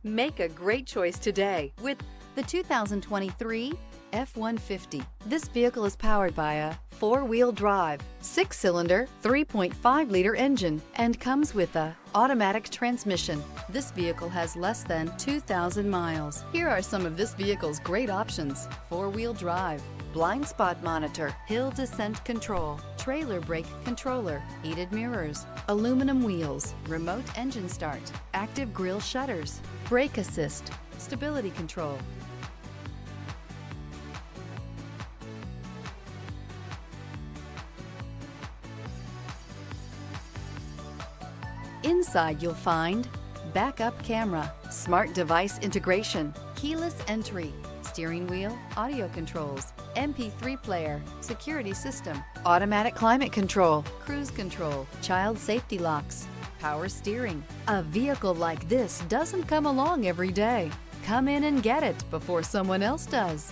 Make a great choice today with the 2023 F-150. This vehicle is powered by a four-wheel drive, six-cylinder, 3.5-liter engine, and comes with a automatic transmission. This vehicle has less than 2,000 miles. Here are some of this vehicle's great options: four-wheel drive, blind spot monitor, hill descent control, trailer brake controller, heated mirrors, aluminum wheels, remote engine start, active grille shutters, brake assist, stability control. Inside you'll find backup camera, smart device integration, keyless entry, steering wheel audio controls, MP3 player, security system, automatic climate control, cruise control, child safety locks, power steering. A vehicle like this doesn't come along every day. Come in and get it before someone else does.